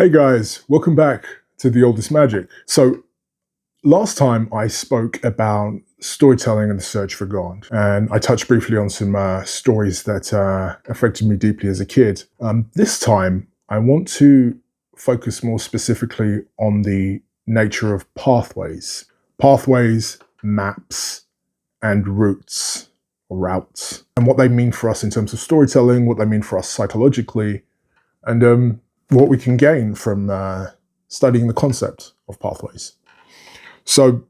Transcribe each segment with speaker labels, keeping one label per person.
Speaker 1: Hey guys, welcome back to The Oldest Magic. So, last time I spoke about storytelling and the search for God, and I touched briefly on some stories that affected me deeply as a kid. This time, I want to focus more specifically on the nature of pathways, maps, and routes, and what they mean for us in terms of storytelling, what they mean for us psychologically, and what we can gain from studying the concept of pathways. So,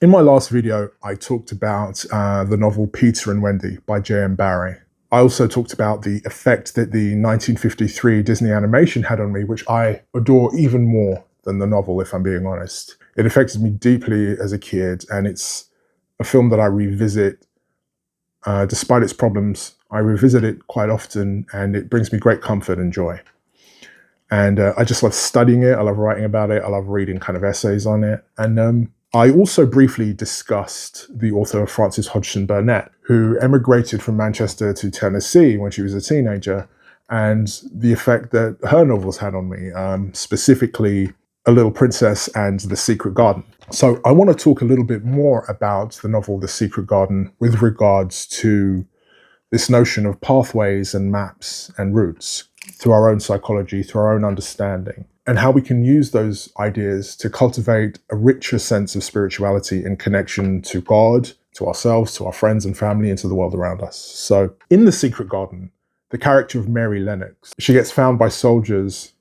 Speaker 1: in my last video, I talked about the novel Peter and Wendy by J.M. Barrie. I also talked about the effect that the 1953 Disney animation had on me, which I adore even more than the novel, if I'm being honest. It affected me deeply as a kid, and it's a film that I revisit. Despite its problems, I revisit it quite often, and it brings me great comfort and joy. And I just love studying it. I love writing about it. I love reading kind of essays on it. And I also briefly discussed the author Frances Hodgson Burnett, who emigrated from Manchester to Tennessee when she was a teenager, and the effect that her novels had on me, specifically A Little Princess and The Secret Garden. So I want to talk a little bit more about the novel The Secret Garden with regards to this notion of pathways and maps and routes through our own psychology, through our own understanding, and how we can use those ideas to cultivate a richer sense of spirituality and connection to God, to ourselves, to our friends and family, and to the world around us. So in The Secret Garden, the character of Mary Lennox, she gets found by soldiers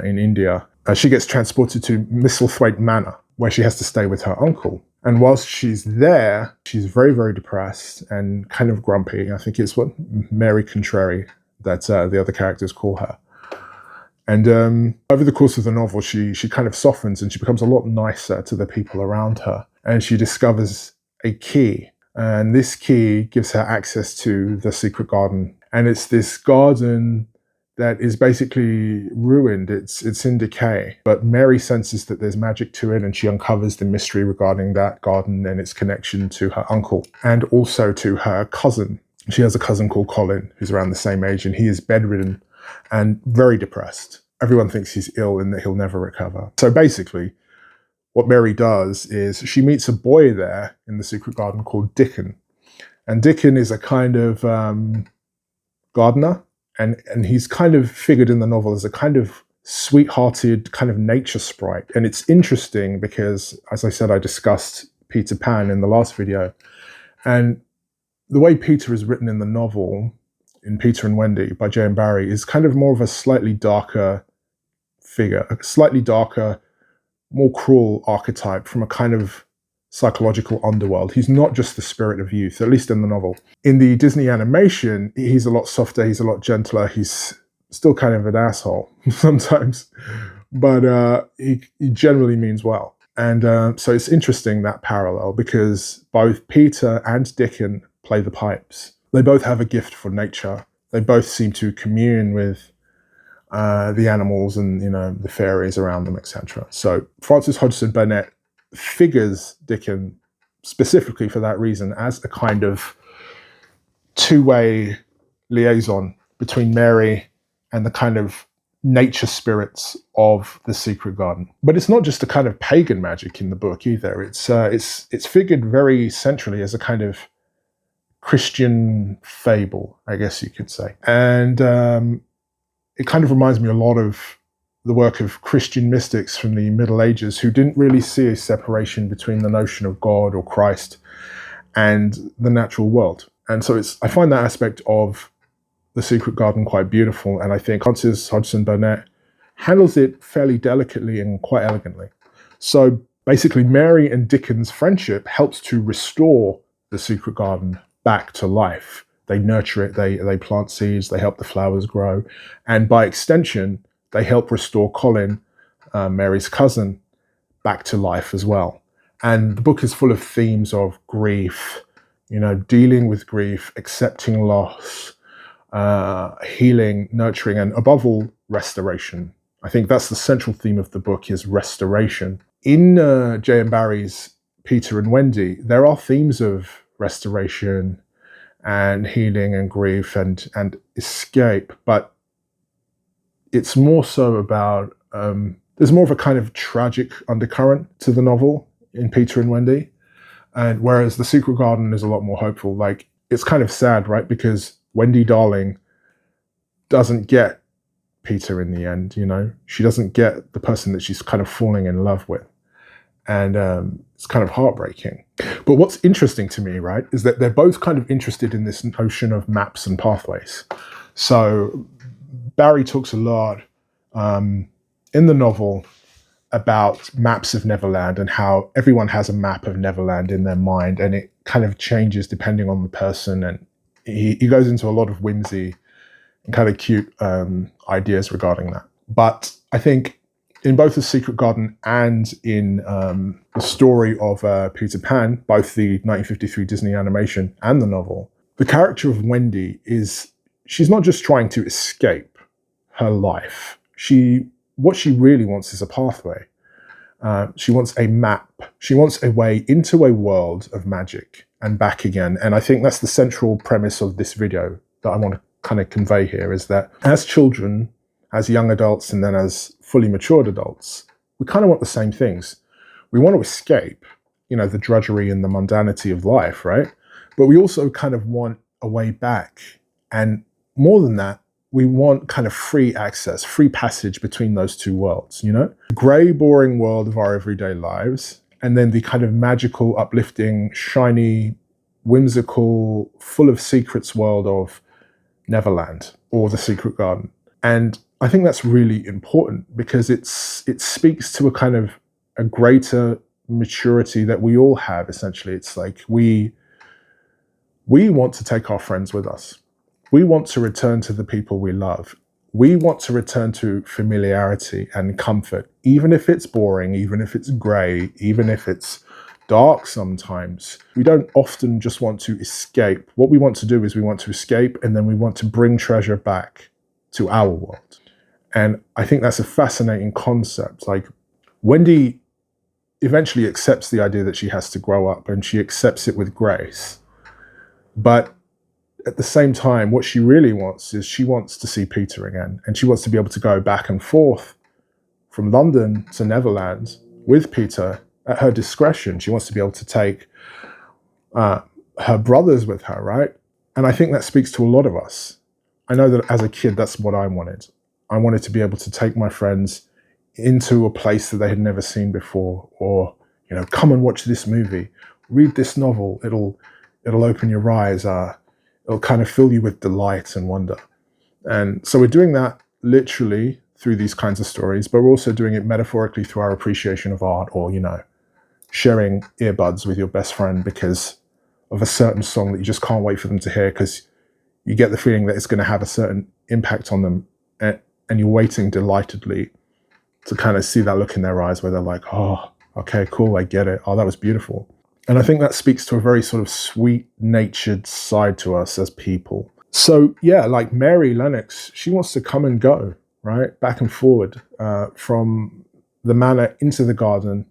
Speaker 1: in India. She gets transported to Misselthwaite Manor, where she has to stay with her uncle. And whilst she's there, she's very, very depressed and kind of grumpy. I think it's what Mary Contrary that the other characters call her. And over the course of the novel, she kind of softens and she becomes a lot nicer to the people around her. And she discovers a key. And this key gives her access to the secret garden. And it's this garden that is basically ruined. It's in decay. But Mary senses that there's magic to it, and she uncovers the mystery regarding that garden and its connection to her uncle and also to her cousin. She has a cousin called Colin, who's around the same age, and he is bedridden and very depressed. Everyone thinks he's ill and that he'll never recover. So basically, what Mary does is she meets a boy there in the secret garden called Dickon. And Dickon is a kind of gardener, and he's kind of figured in the novel as a kind of sweethearted kind of nature sprite. And it's interesting because, as I said, I discussed Peter Pan in the last video. And the way Peter is written in the novel, in Peter and Wendy by J.M. Barrie, is kind of more of a slightly darker figure, a slightly darker, more cruel archetype from a kind of psychological underworld. He's not just the spirit of youth, at least in the novel. In the Disney animation, he's a lot softer, he's a lot gentler, he's still kind of an asshole sometimes, but he generally means well. And so it's interesting, that parallel, because both Peter and Dickon play the pipes. They both have a gift for nature. They both seem to commune with the animals and, the fairies around them, etc. So Frances Hodgson Burnett figures Dickon specifically for that reason as a kind of two-way liaison between Mary and the kind of nature spirits of the secret garden. But it's not just a kind of pagan magic in the book either. It's figured very centrally as a kind of Christian fable, I guess you could say. And it kind of reminds me a lot of the work of Christian mystics from the Middle Ages who didn't really see a separation between the notion of God or Christ and the natural world. And so I find that aspect of The Secret Garden quite beautiful, and I think Frances Hodgson Burnett handles it fairly delicately and quite elegantly. So basically, Mary and Dickon's friendship helps to restore the secret garden back to life. They nurture it, they plant seeds, they help the flowers grow, and by extension, they help restore Colin, Mary's cousin, back to life as well. And the book is full of themes of grief, dealing with grief, accepting loss, healing, nurturing, and above all, restoration. I think that's the central theme of the book, is restoration. In J.M. Barrie's Peter and Wendy, there are themes of restoration and healing and grief and escape, but it's more so about there's more of a kind of tragic undercurrent to the novel in Peter and Wendy. And whereas The Secret Garden is a lot more hopeful. Like, it's kind of sad, right? Because Wendy Darling doesn't get Peter in the end, you know? She doesn't get the person that she's kind of falling in love with. And it's kind of heartbreaking. But what's interesting to me, right, is that they're both kind of interested in this notion of maps and pathways. So Barry talks a lot in the novel about maps of Neverland and how everyone has a map of Neverland in their mind, and it kind of changes depending on the person. And he goes into a lot of whimsy and kind of cute ideas regarding that. But I think in both The Secret Garden and in the story of Peter Pan, both the 1953 Disney animation and the novel, the character of Wendy she's not just trying to escape her life. What she really wants is a pathway. She wants a map. She wants a way into a world of magic and back again. And I think that's the central premise of this video that I want to kind of convey here, is that as children, as young adults, and then as fully matured adults, we kind of want the same things. We want to escape, the drudgery and the mundanity of life, right? But we also kind of want a way back. And more than that, we want kind of free access, free passage between those two worlds, The grey, boring world of our everyday lives, and then the kind of magical, uplifting, shiny, whimsical, full of secrets world of Neverland or The Secret Garden. And I think that's really important because it speaks to a kind of a greater maturity that we all have, essentially. It's like we want to take our friends with us. We want to return to the people we love. We want to return to familiarity and comfort, even if it's boring, even if it's grey, even if it's dark sometimes. We don't often just want to escape. What we want to do is we want to escape, and then we want to bring treasure back to our world. And I think that's a fascinating concept. Like, Wendy eventually accepts the idea that she has to grow up, and she accepts it with grace. But at the same time, what she really wants is she wants to see Peter again, and she wants to be able to go back and forth from London to Neverland with Peter at her discretion. She wants to be able to take her brothers with her, right? And I think that speaks to a lot of us. I know that as a kid, that's what I wanted. I wanted to be able to take my friends into a place that they had never seen before, or, come and watch this movie, read this novel. It'll open your eyes. It'll kind of fill you with delight and wonder. And so we're doing that literally through these kinds of stories, but we're also doing it metaphorically through our appreciation of art, or, sharing earbuds with your best friend because of a certain song that you just can't wait for them to hear because you get the feeling that it's going to have a certain impact on them, and you're waiting delightedly to kind of see that look in their eyes where they're like, oh, okay, cool, I get it. Oh, that was beautiful. And I think that speaks to a very sort of sweet-natured side to us as people. So, yeah, like Mary Lennox, she wants to come and go, right? Back and forward from the manor into the garden,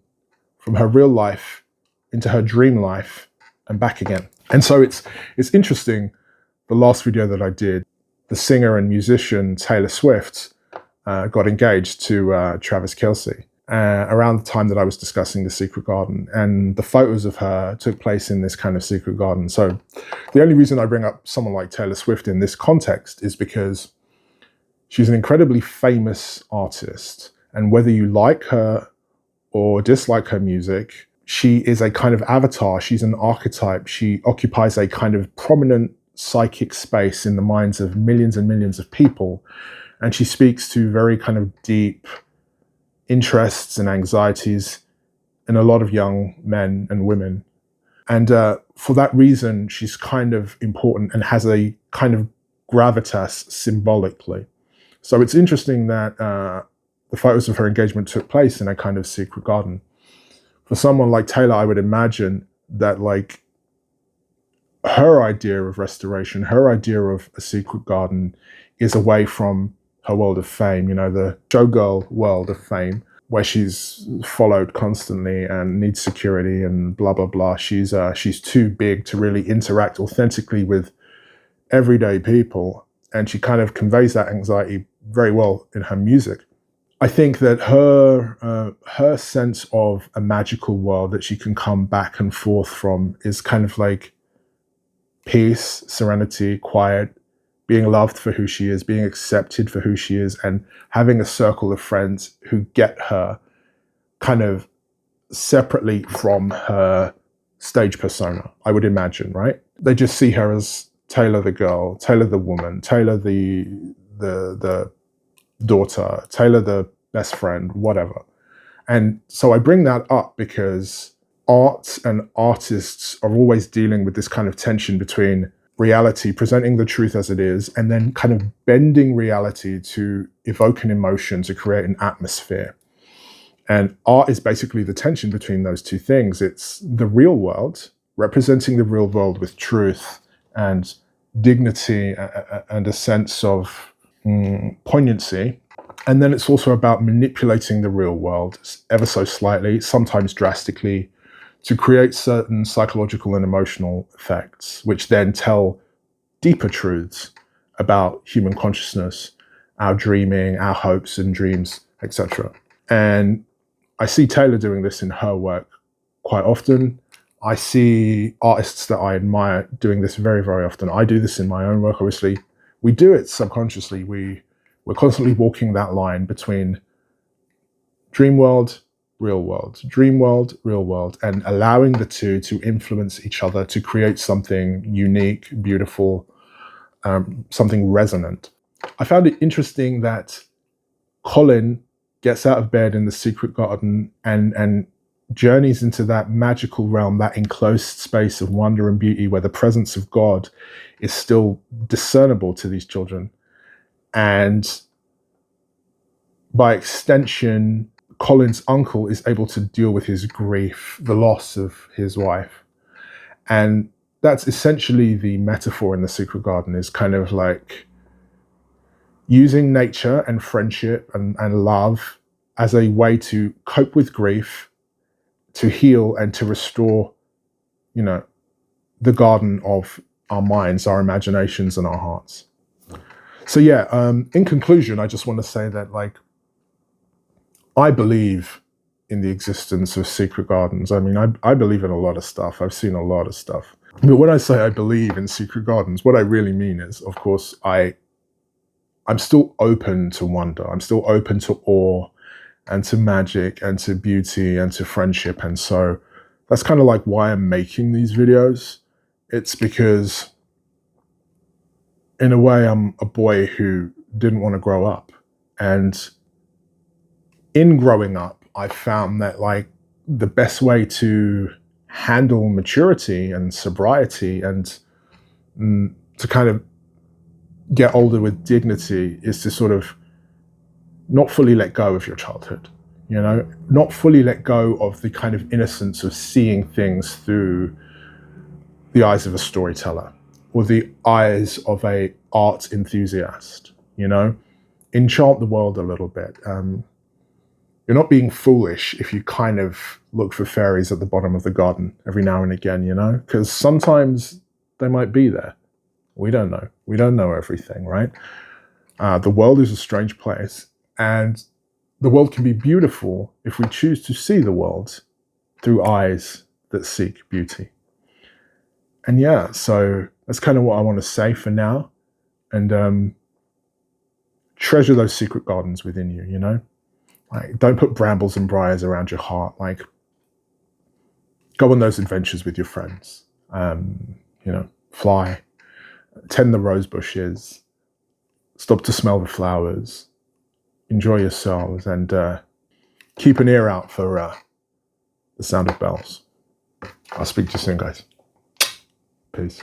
Speaker 1: from her real life into her dream life, and back again. And so it's interesting, the last video that I did, the singer and musician Taylor Swift got engaged to Travis Kelce. Around the time that I was discussing The Secret Garden, and the photos of her took place in this kind of secret garden. So the only reason I bring up someone like Taylor Swift in this context is because she's an incredibly famous artist, and whether you like her or dislike her music, she is a kind of avatar. She's an archetype. She occupies a kind of prominent psychic space in the minds of millions and millions of people, and she speaks to very kind of deep interests and anxieties in a lot of young men and women. And for that reason, she's kind of important and has a kind of gravitas symbolically. So it's interesting that the photos of her engagement took place in a kind of secret garden. For someone like Taylor, I would imagine that, like, her idea of restoration, her idea of a secret garden is away from her world of fame, the showgirl world of fame, where she's followed constantly and needs security and blah, blah, blah. She's too big to really interact authentically with everyday people. And she kind of conveys that anxiety very well in her music. I think that her sense of a magical world that she can come back and forth from is kind of like peace, serenity, quiet, being loved for who she is, being accepted for who she is, and having a circle of friends who get her kind of separately from her stage persona, I would imagine, right? They just see her as Taylor the girl, Taylor the woman, Taylor the daughter, Taylor the best friend, whatever. And so I bring that up because art and artists are always dealing with this kind of tension between reality, presenting the truth as it is, and then kind of bending reality to evoke an emotion, to create an atmosphere. And art is basically the tension between those two things. It's the real world, representing the real world with truth and dignity and a sense of poignancy. And then it's also about manipulating the real world ever so slightly, sometimes drastically, to create certain psychological and emotional effects, which then tell deeper truths about human consciousness, our dreaming, our hopes and dreams, etc. And I see Taylor doing this in her work quite often. I see artists that I admire doing this very, very often. I do this in my own work, obviously. We do it subconsciously. We're constantly walking that line between dream world, real world, dream world, real world, and allowing the two to influence each other to create something unique, beautiful, something resonant. I found it interesting that Colin gets out of bed in the secret garden and journeys into that magical realm, that enclosed space of wonder and beauty where the presence of God is still discernible to these children. And by extension, Colin's uncle is able to deal with his grief, the loss of his wife. And that's essentially the metaphor in the secret garden, is kind of like using nature and friendship and love as a way to cope with grief, to heal and to restore, the garden of our minds, our imaginations, and our hearts. So yeah, in conclusion, I just want to say that, like, I believe in the existence of secret gardens. I mean, I believe in a lot of stuff. I've seen a lot of stuff. But when I say I believe in secret gardens, what I really mean is, of course, I'm still open to wonder. I'm still open to awe and to magic and to beauty and to friendship. And so that's kind of like why I'm making these videos. It's because, in a way, I'm a boy who didn't want to grow up. And in growing up, I found that, like, the best way to handle maturity and sobriety and to kind of get older with dignity is to sort of not fully let go of your childhood, not fully let go of the kind of innocence of seeing things through the eyes of a storyteller or the eyes of a art enthusiast, enchant the world a little bit. You're not being foolish if you kind of look for fairies at the bottom of the garden every now and again, because sometimes they might be there. We don't know. We don't know everything, right? The world is a strange place, and the world can be beautiful if we choose to see the world through eyes that seek beauty. And yeah, so that's kind of what I want to say for now. And treasure those secret gardens within you, Like, don't put brambles and briars around your heart. Like, go on those adventures with your friends. Fly, tend the rose bushes, stop to smell the flowers, enjoy yourselves, and keep an ear out for the sound of bells. I'll speak to you soon, guys. Peace.